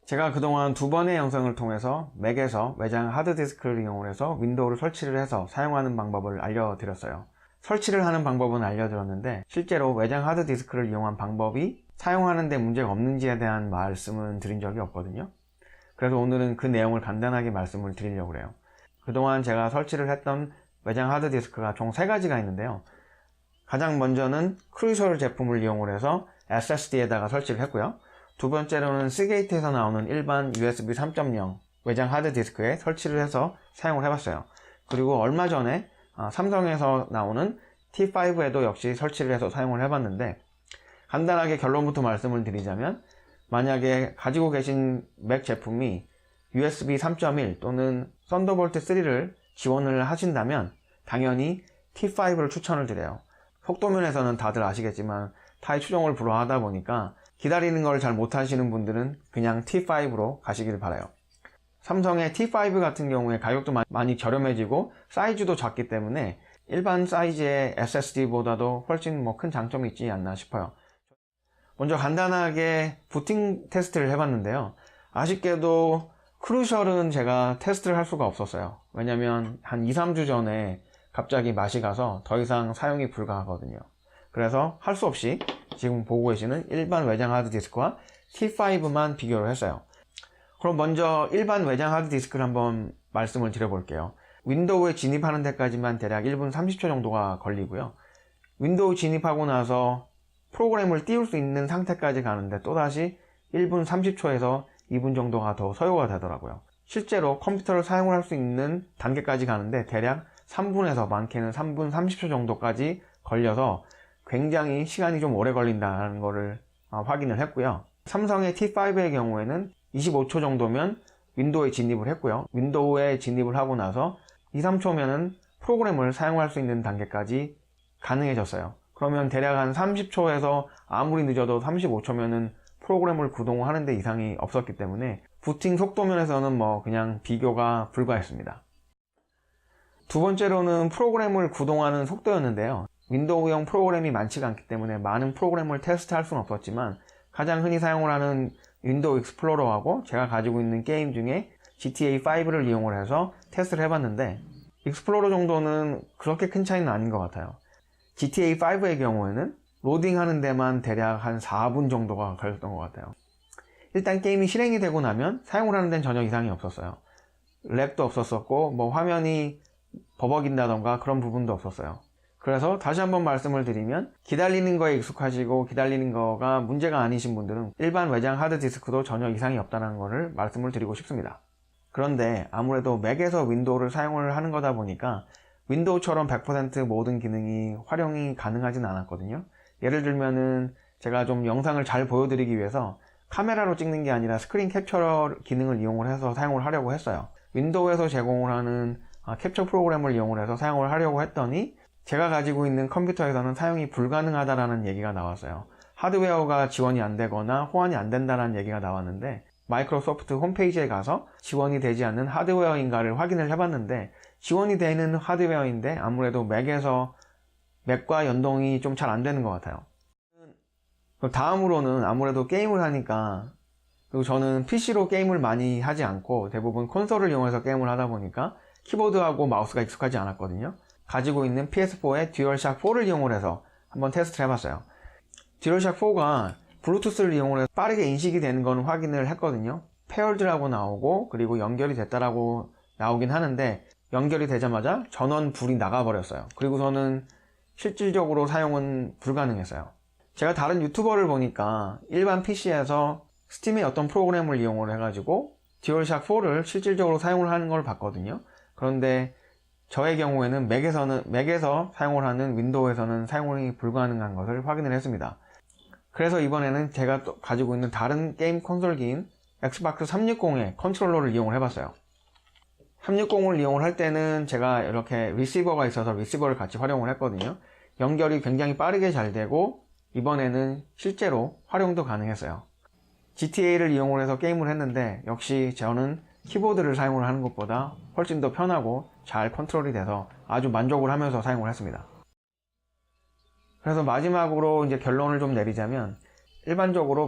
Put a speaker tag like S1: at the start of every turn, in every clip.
S1: 제가 그동안 두 번의 영상을 통해서 맥에서 외장 하드디스크를 이용해서 윈도우를 설치를 해서 사용하는 방법을 알려드렸어요. 설치를 하는 방법은 알려드렸는데 실제로 외장 하드디스크를 이용한 방법이 사용하는 데 문제가 없는지에 대한 말씀은 드린 적이 없거든요. 그래서 오늘은 그 내용을 간단하게 말씀을 드리려고 해요. 그동안 제가 설치를 했던 외장 하드디스크가 총 3가지가 있는데요. 가장 먼저는 크루셜 제품을 이용해서 SSD에다가 설치를 했고요. 두 번째로는 시게이트에서 나오는 일반 USB 3.0 외장 하드디스크에 설치를 해서 사용을 해봤어요. 그리고 얼마 전에 삼성에서 나오는 T5에도 역시 설치를 해서 사용을 해봤는데, 간단하게 결론부터 말씀을 드리자면, 만약에 가지고 계신 맥 제품이 USB 3.1 또는 썬더볼트 3를 지원을 하신다면 당연히 T5를 추천을 드려요. 속도 면에서는 다들 아시겠지만 타이 추종을 불허하다 보니까 기다리는 걸 잘 못하시는 분들은 그냥 T5로 가시길 바라요. 삼성의 T5 같은 경우에 가격도 많이 저렴해지고 사이즈도 작기 때문에 일반 사이즈의 SSD보다도 훨씬 큰 장점이 있지 않나 싶어요. 먼저 간단하게 부팅 테스트를 해봤는데요. 아쉽게도 크루셜은 제가 테스트를 할 수가 없었어요. 왜냐면 한 2-3주 전에 갑자기 맛이 가서 더 이상 사용이 불가하거든요. 그래서 할 수 없이 지금 보고 계시는 일반 외장 하드디스크와 T5만 비교를 했어요. 그럼 먼저 일반 외장 하드디스크를 한번 말씀을 드려볼게요. 윈도우에 진입하는 데까지만 대략 1분 30초 정도가 걸리고요. 윈도우 진입하고 나서 프로그램을 띄울 수 있는 상태까지 가는데 또다시 1분 30초에서 2분 정도가 더 소요가 되더라고요. 실제로 컴퓨터를 사용을 할 수 있는 단계까지 가는데 대략 3분에서 많게는 3분 30초 정도까지 걸려서 굉장히 시간이 좀 오래 걸린다는 것을 확인을 했고요. 삼성의 T5의 경우에는 25초 정도면 윈도우에 진입을 했고요. 윈도우에 진입을 하고 나서 2-3초면은 프로그램을 사용할 수 있는 단계까지 가능해졌어요. 그러면 대략 한 30초에서 아무리 늦어도 35초면은 프로그램을 구동하는 데 이상이 없었기 때문에 부팅 속도 면에서는 그냥 비교가 불가했습니다. 두 번째로는 프로그램을 구동하는 속도였는데요. 윈도우용 프로그램이 많지가 않기 때문에 많은 프로그램을 테스트할 수는 없었지만 가장 흔히 사용을 하는 윈도우 익스플로러하고 제가 가지고 있는 게임 중에 GTA5를 이용을 해서 테스트를 해봤는데 익스플로러 정도는 그렇게 큰 차이는 아닌 것 같아요. GTA5의 경우에는 로딩하는 데만 대략 한 4분 정도가 걸렸던 것 같아요. 일단 게임이 실행이 되고 나면 사용을 하는 데는 전혀 이상이 없었어요. 렉도 없었었고 화면이 버벅인다던가 그런 부분도 없었어요. 그래서 다시 한번 말씀을 드리면 기다리는 거에 익숙하시고 기다리는 거가 문제가 아니신 분들은 일반 외장 하드디스크도 전혀 이상이 없다는 것을 말씀을 드리고 싶습니다. 그런데 아무래도 맥에서 윈도우를 사용을 하는 거다 보니까 윈도우처럼 100% 모든 기능이 활용이 가능하진 않았거든요. 예를 들면은 제가 좀 영상을 잘 보여드리기 위해서 카메라로 찍는 게 아니라 스크린 캡처 기능을 이용을 해서 사용을 하려고 했어요. 윈도우에서 제공을 하는 캡처 프로그램을 이용을 해서 사용을 하려고 했더니 제가 가지고 있는 컴퓨터에서는 사용이 불가능하다라는 얘기가 나왔어요. 하드웨어가 지원이 안 되거나 호환이 안 된다는 얘기가 나왔는데 마이크로소프트 홈페이지에 가서 지원이 되지 않는 하드웨어인가를 확인을 해봤는데 지원이 되는 하드웨어인데 아무래도 맥과 연동이 좀 잘 안 되는 것 같아요. 다음으로는 아무래도 게임을 하니까, 그리고 저는 PC로 게임을 많이 하지 않고 대부분 콘솔을 이용해서 게임을 하다 보니까 키보드하고 마우스가 익숙하지 않았거든요. 가지고 있는 PS4의 듀얼샥 4를 이용을 해서 한번 테스트를 해봤어요. 듀얼샥 4가 블루투스를 이용해서 빠르게 인식이 되는 건 확인을 했거든요. 페어드라고 나오고 그리고 연결이 됐다라고 나오긴 하는데 연결이 되자마자 전원 불이 나가버렸어요. 그리고서는 실질적으로 사용은 불가능했어요. 제가 다른 유튜버를 보니까 일반 PC에서 스팀의 어떤 프로그램을 이용을 해가지고 듀얼샥 4를 실질적으로 사용을 하는 걸 봤거든요. 그런데 저의 경우에는 맥에서 사용을 하는 윈도우에서는 사용이 불가능한 것을 확인을 했습니다. 그래서 이번에는 제가 또 가지고 있는 다른 게임 콘솔기인 엑스박스 360의 컨트롤러를 이용을 해봤어요. 360을 이용을 할 때는 제가 이렇게 리시버가 있어서 리시버를 같이 활용을 했거든요. 연결이 굉장히 빠르게 잘 되고 이번에는 실제로 활용도 가능했어요. GTA를 이용을 해서 게임을 했는데 역시 저는 키보드를 사용을 하는 것보다 훨씬 더 편하고 잘 컨트롤이 돼서 아주 만족을 하면서 사용을 했습니다. 그래서 마지막으로 이제 결론을 좀 내리자면 일반적으로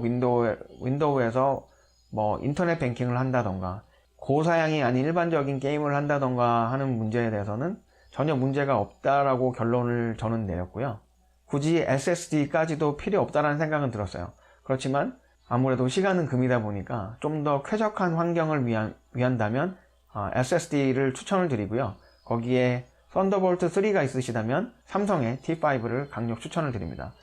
S1: 윈도우에서 뭐 인터넷 뱅킹을 한다던가 고사양이 아닌 일반적인 게임을 한다던가 하는 문제에 대해서는 전혀 문제가 없다라고 결론을 저는 내렸고요. 굳이 SSD까지도 필요 없다라는 생각은 들었어요. 그렇지만 아무래도 시간은 금이다 보니까 좀 더 쾌적한 환경을 위한다면 SSD를 추천을 드리고요. 거기에 썬더볼트 3가 있으시다면 삼성의 T5를 강력 추천을 드립니다.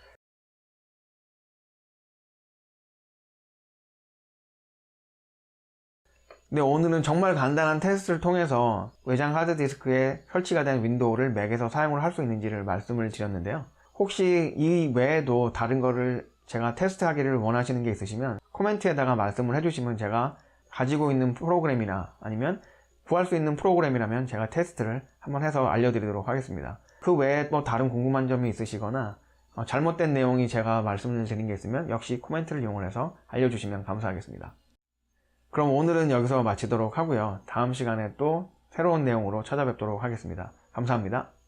S1: 네, 오늘은 정말 간단한 테스트를 통해서 외장 하드디스크에 설치가 된 윈도우를 맥에서 사용을 할 수 있는지를 말씀을 드렸는데요. 혹시 이 외에도 다른 거를 제가 테스트하기를 원하시는 게 있으시면 코멘트에다가 말씀을 해주시면 제가 가지고 있는 프로그램이나 아니면 구할 수 있는 프로그램이라면 제가 테스트를 한번 해서 알려드리도록 하겠습니다. 그 외에 뭐 다른 궁금한 점이 있으시거나 잘못된 내용이 제가 말씀을 드린 게 있으면 역시 코멘트를 이용해서 알려주시면 감사하겠습니다. 그럼 오늘은 여기서 마치도록 하고요. 다음 시간에 또 새로운 내용으로 찾아뵙도록 하겠습니다. 감사합니다.